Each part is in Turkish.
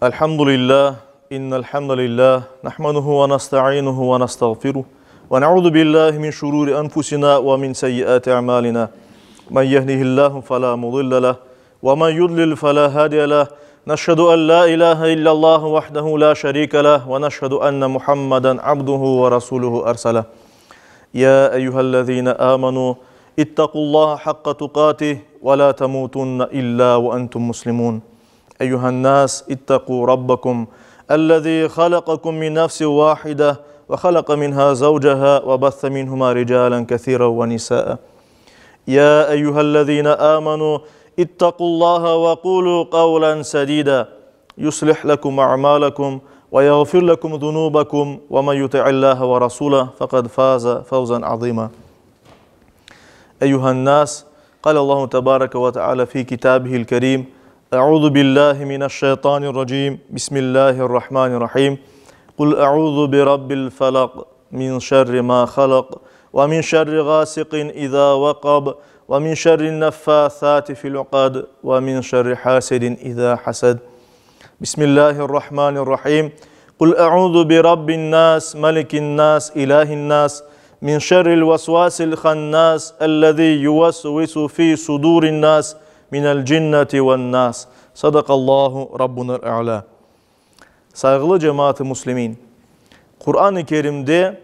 Elhamdülillah, innel hamdülillah, nahmaduhu ve nasta'inuhu ve nastağfiruh ve na'udhu billahi min şururi enfusina ve min seyyiati a'malina. Men yehdihillahu fela mudille leh ve men yudlil fela hadiye leh. Neşhedü en la ilahe illallah vahdehu la şerike leh ve neşhedü enne Muhammeden abduhu ve rasuluhu erseleh. Ya eyyühellezine amenu ittakullaha hakka tukatih ve la temutunne illa ve entum muslimun. أيها الناس اتقوا ربكم الذي خلقكم من نفس واحدة وخلق منها زوجها وبث منهما رجالا كثيرا ونساء يا أيها الذين آمنوا اتقوا الله وقولوا قولا سديدا يصلح لكم أعمالكم ويغفر لكم ذنوبكم ومن يطع الله ورسوله فقد فاز فوزا عظيما أيها الناس قال الله تبارك وتعالى في كتابه الكريم أعوذ بالله من الشيطان الرجيم بسم الله الرحمن الرحيم قل أعوذ برب الفلق من شر ما خلق ومن شر غاسق إذا وقب ومن شر النفاثات في العقد ومن شر حاسد إذا حسد بسم الله الرحمن الرحيم قل أعوذ برب الناس ملك الناس إله الناس من شر الوسواس الخناس الذي يوسوس في صدور الناس minel cinneti ven nas. Sadakallahu Rabbunel A'la. Saygılı cemaat-i Müslümin, Kur'an-ı Kerim'de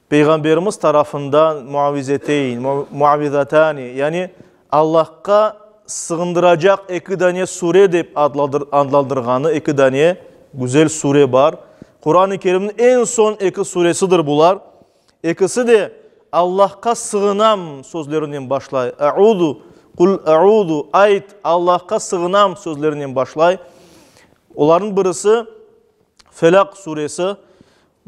Peygamberimiz tarafından muavizatani yani Allah'a sığındıracak iki tane sure deyip adlandırganı iki tane güzel sure var. Kur'an-ı Kerim'in en son iki suresidir bunlar. İkisi de Allah'a sığınam sözlerinden başlay. A'udhu Kul a'udhu ayet Allah'a sığınam sözlerinden başlay. Onların birisi Felak suresi.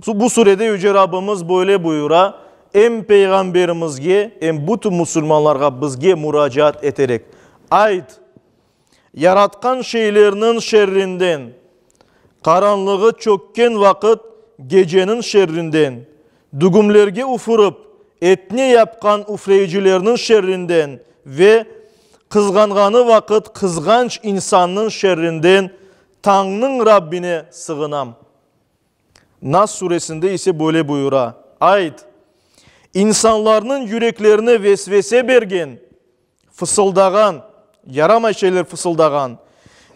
Bu surede Yüce Rabbimiz böyle buyura. Hem peygamberimizge hem bütün Müslümanlarga bizge müracaat ederek. Ayet yaratkan şeylerinin şerrinden, karanlığı çökken vakit gecenin şerrinden, düğümlerge ufurup etni yapkan üfleyicilerinin şerrinden ve kızganğanı vakit kızganç insanın şerrinden Tanrı'nın Rabbine sığınam. Nas suresinde ise böyle buyura. Ayet insanların yüreklerine vesvese bergen, fısıldagan, yaramay şeyler fısıldagan,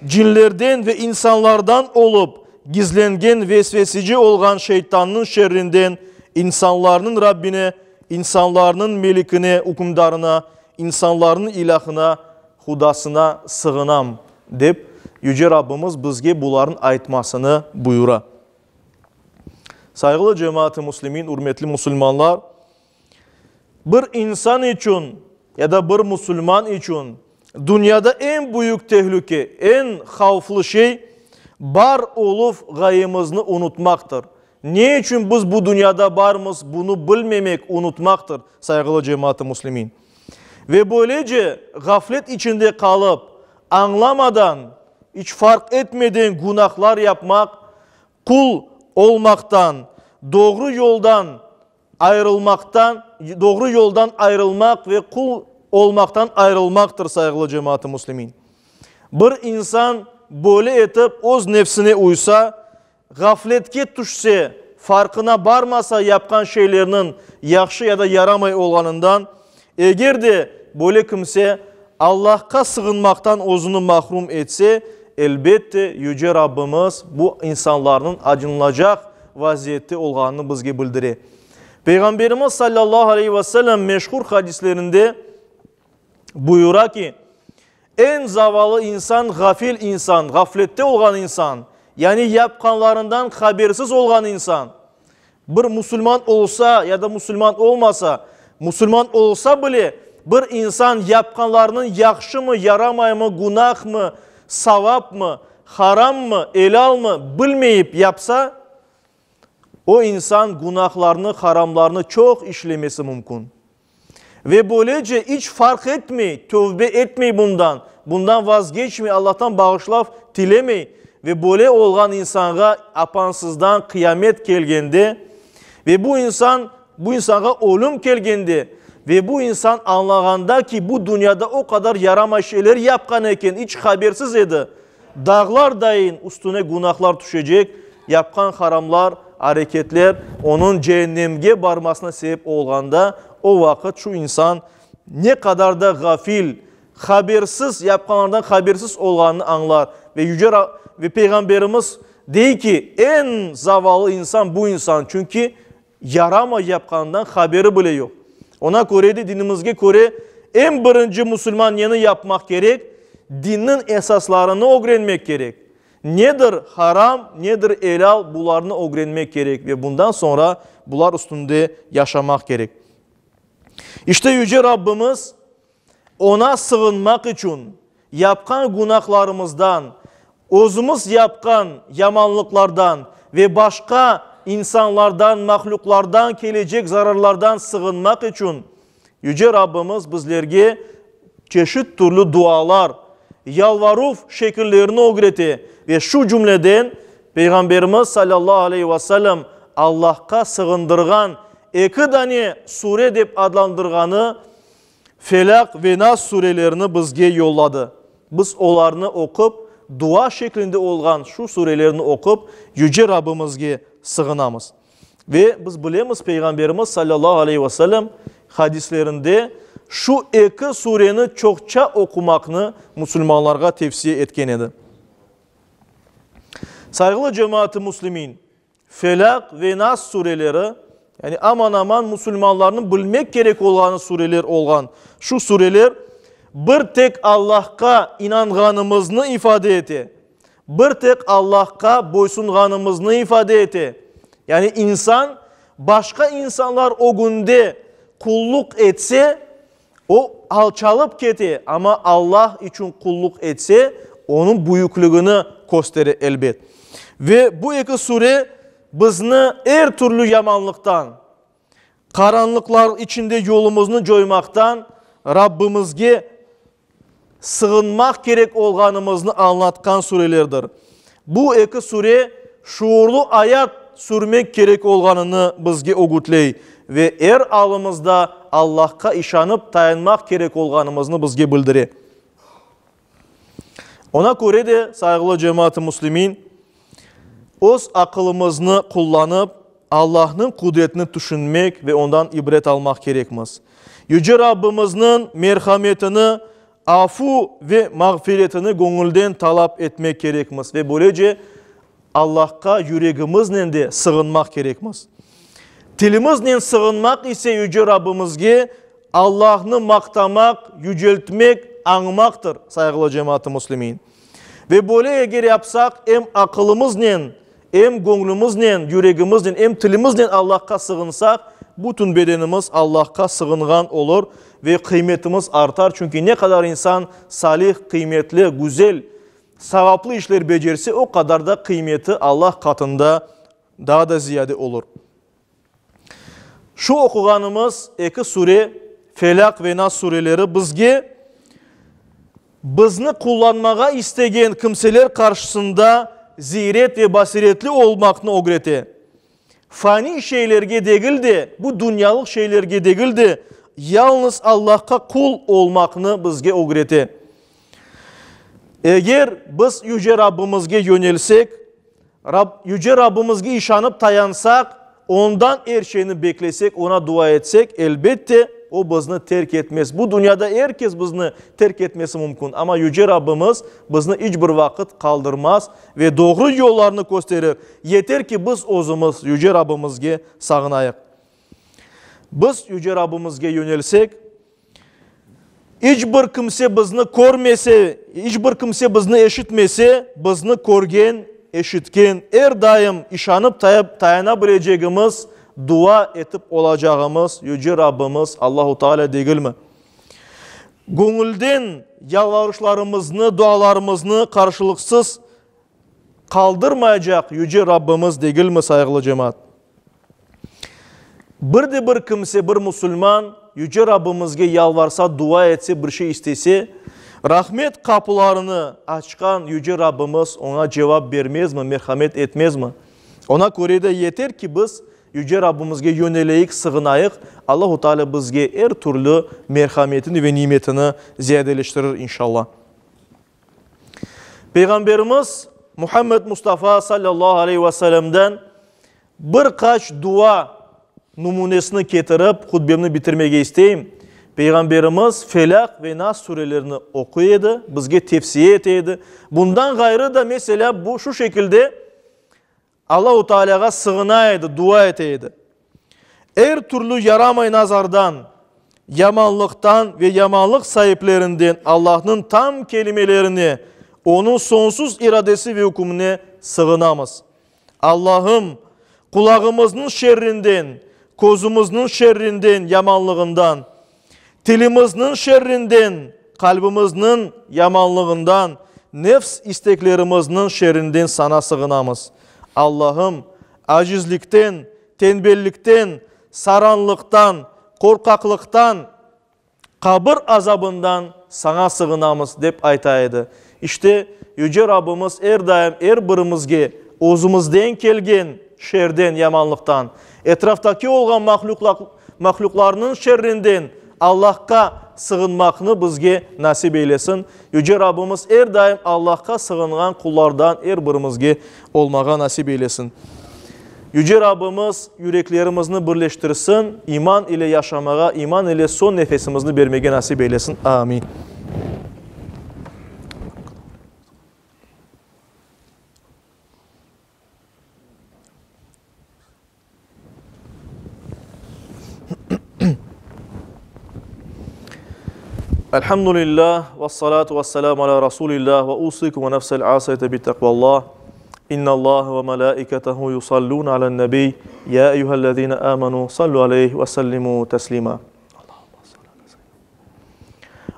cinlerden ve insanlardan olup gizlengen vesvesici olgan şeytanın şerrinden insanların Rabbine, insanların melikine, hükümdarına, insanların ilahına, hudasına sığınam deyip Yüce Rabbimiz bizge bunların aytmasını buyura. Saygılı cemaat-i Müslümin, hürmetli Müslümanlar, bir insan için ya da bir Müslüman için dünyada en büyük tehlike, en havflı şey bar olup gayemizni unutmaktır. Ne için biz bu dünyada varmız bunu bilmemek, unutmaktır saygılı cemaat-i Müslümin. Ve böylece gaflet içinde kalıp anlamadan, hiç fark etmeden günahlar yapmak, kul olmaktan, doğru yoldan ayrılmak ve kul olmaktan ayrılmaktır saygılı cemaat-i Müslümin. Bir insan böyle etip öz nefsine uysa, gafletke düşse, farkına varmasa yapkan şeylerinin yaxşı ya da yaramay olanından, eğer de böyle kimse Allah'a sığınmaktan özünü mahrum etse, elbette Yüce Rabbimiz bu insanların acınılacak vaziyette olganını bizge bildirir. Peygamberimiz sallallahu aleyhi ve sellem meşhur hadislerinde buyura ki, en zavallı insan gafil insan, gaflette olgan insan, yani yapkanlarından habersiz olgan insan. Bir Müslüman olsa ya da Müslüman olmasa, Müslüman olsa bile bir insan yapkanlarının yaxşı mı, yaramay mı, günah mı, savap mı, haram mı, helal mı bilmeyip yapsa, o insan günahlarını, haramlarını çok işlemesi mümkün. Ve böylece hiç fark etmey, tövbe etmey bundan vazgeçmey, Allah'tan bağışlaf dilemey. Ve böyle olgan insana apansızdan kıyamet gelgende ve bu insana ölüm gelgende ve bu insan anlaganda ki bu dünyada o kadar yaramay şeyler yapkan eken hiç habersiz edi. dağlar dayın üstüne günahlar düşecek. Yapkan haramlar, hareketler onun cehennemge varmasına sebep olganda o vakit şu insan ne kadar da gafil, habersiz, yapkanlardan habersiz olganını anlar. Ve Peygamberimiz değil ki en zavallı insan bu insan. Çünkü yarama yapkandan haberi bile yok. Ona göre de dinimizge göre en birinci Müslüman yanı yapmak gerek. Dinin esaslarını öğrenmek gerek. Nedir haram, nedir helal bularını öğrenmek gerek. Ve bundan sonra bular üstünde yaşamak gerek. İşte Yüce Rabbimiz ona sığınmak için yapkan günahlarımızdan, özümüz yapkan yamanlıklardan ve başka insanlardan, mahluklardan gelecek zararlardan sığınmak için Yüce Rabbimiz bizlerge çeşit türlü dualar, yalvaruf şekillerini öğretti. Ve şu cümleden Peygamberimiz sallallahu aleyhi ve sellem Allah'a sığındırgan iki tane sure dep adlandırganı Felak ve Nas surelerini bizge yolladı. Biz onlarını okup dua şeklinde olgan şu surelerini okup Yüce Rabbimizge sığınamız. Ve biz bilemiz Peygamberimiz sallallahu aleyhi ve sellem hadislerinde şu iki sureni çokça okumakını Müslümanlarga tavsiye etken edi. Saygılı cemaati Müslümin, Felak ve Nas sureleri yani aman aman Müslümanların bilmek gerek olan sureler olgan şu sureler bir tek Allah'a inanganımızı ifade eti. Bir tek Allah'a boysunganımızı ifade eti. Yani insan başka insanlar o günde kulluk etse o alçalıp keti ama Allah için kulluk etse onun büyüklüğünü gösterir elbet. Ve bu iki sure bizni her türlü yamanlıktan, karanlıklar içinde yolumuzu coymaktan Rabbimizge sığınmak gerek olganımızı anlatkan surelerdir. Bu iki sure şuurlu hayat sürmek gerek olganını bizge öğütley ve her alımızda Allah'a işanıp dayanmak gerek olganımızı bizge bildirir. Ona göre de saygılı cemaat-i Müslümin öz akılımızı kullanıp Allah'ın kudretini düşünmek ve ondan ibret almak gerekmez. Yüce Rabbimizin merhametini, afu ve mağfiretini gönülden talep etmek gerekmez. Ve böylece Allah'a yüreğimizle de sığınmak gerekmez. Dilimizle sığınmak ise Yüce Rabbimizge Allah'ını maktamak, yüceltmek, anmaktır saygılı cemaat-i Müslümin. Ve böyle eğer yapsak hem akılımızla, hem gönlümüzle, yüreğimizle, hem dilimizle Allah'a sığınsak, bütün bedenimiz Allah'a sığıngan olur ve kıymetimiz artar. Çünkü ne kadar insan salih, kıymetli, güzel, sevaplı işler becerse o kadar da kıymeti Allah katında daha da ziyade olur. Şu okuganımız iki sure, Felak ve Nas sureleri bizge bizni kullanmağa istegen kimseler karşısında ziret ve basiretli olmakını öğretti. Fani şeylerge degildi, bu dünyalık şeylerge degildi. Yalnız Allah'a kul olmakını bizge öğretti. Eğer biz Yüce Rabbimizge yönelsek, Yüce Rabbimizge işanıp dayansak, ondan her şeyini beklesek, ona dua etsek elbette o bizni terk etmez. Bu dünyada herkes bizni terk etmesi mümkün. Ama Yüce Rabbimiz bizni hiçbir vakit kaldırmaz ve doğru yollarını gösterir. Yeter ki biz özümüz Yüce Rabbimizge sağınayık. Biz Yüce Rabbimizge yönelsek, hiçbir kimse bizni görmese, hiçbir kimse bizni eşitmese, bizni görgen, eşitken, her daim işanıp dayanabileceğimiz, dua etip olacağımız Yüce Rabbimiz Allahu Teala değil mi? Gönülden yalvarışlarımızı, dualarımızı karşılıksız kaldırmayacak Yüce Rabbimiz değil mi saygılı cemaat? Bir kimse, bir Müslüman Yüce Rabbimizge yalvarsa, dua etse, bir şey istese, rahmet kapılarını açkan Yüce Rabbimiz ona cevap vermez mi, merhamet etmez mi? Ona göre de yeter ki biz Yüce Rabbimizge yöneleyik, sığınayık. Allah-u Teala bizge her türlü merhametini ve nimetini ziyadeleştirir inşallah. Peygamberimiz Muhammed Mustafa sallallahu aleyhi ve sellem'den birkaç dua numunesini getirip hutbemni bitirmege isteyim. Peygamberimiz Felak ve Nas surelerini okuydu, bizge tefsiye eteydi. Bundan gayrı da mesela bu şu şekilde Allah-u Teala'ga sığınaydı, dua eteydi. Her türlü yaramay nazardan, yamanlıktan ve yamanlık sahiplerinden Allah'ın tam kelimelerini, onun sonsuz iradesi ve hükmüne sığınamız. Allah'ım kulağımızın şerrinden, kozumuzun şerrinden, yamanlığından, dilimizin şerrinden, kalbimizin yamanlığından, nefs isteklerimizin şerrinden sana sığınamız. Allah'ım acizlikten, tembellikten, saranlıktan, korkaklıktan, kabir azabından sana sığınamız dep aytaydı. İşte Yüce Rabbimiz her daim her birimizge o'zimizden kelgen şerden, yamanlıktan, etraftaki olgan mahluklarının şerrinden Allah'a sığınmakını bizge nasip eylesin. Yüce Rabbimiz her daim Allah'a sığıngan kullardan her birimizge olmağa nasip eylesin. Yüce Rabbimiz yüreklerimizni birleştirsin, iman ile yaşamağa, iman ile son nefesimizni vermege nasip eylesin. Amin. Elhamdülillah ve salatu ve selamu ala Resulillah ve usikum ve nefsel asayete bi takvallah. İnna Allah ve melaiketehu yusallun ala nebi. Ya eyyühellezine amanu sallu aleyhi ve sellimu teslima.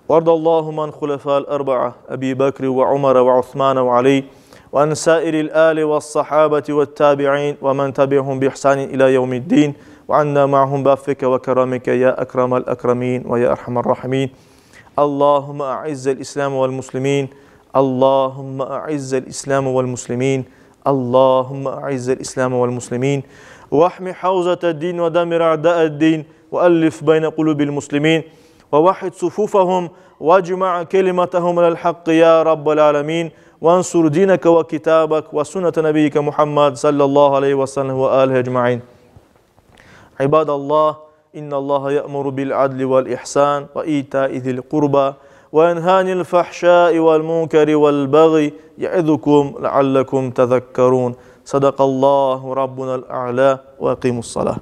وارض اللهم عن خلفاء الأربعة أبي بكر وعمر وعثمان وعلي وعن سائر الآل والصحابة والتابعين ومن تبعهم بإحسان إلى يوم الدين وعنا معهم بأفك وكرمك يا أكرم الأكرمين ويا أرحم الراحمين. اللهم أعز الإسلام والمسلمين. اللهم أعز الإسلام والمسلمين. اللهم أعز الإسلام والمسلمين واحمي حوزة الدين ودمر أعداء الدين وألف بين قلوب المسلمين ووحد صفوفهم واجمع كلمتهم على الحق يا رب العالمين وانصر دينك وكتابك وسنة نبيك محمد صلى الله عليه وسلم وآله أجمعين. عباد الله إن الله يأمر بالعدل والإحسان وإيتاء ذي القربى وينهى عن الفحشاء والمنكر والبغي يعظكم لعلكم تذكرون. صدق الله ربنا الأعلى وأقيموا الصلاة.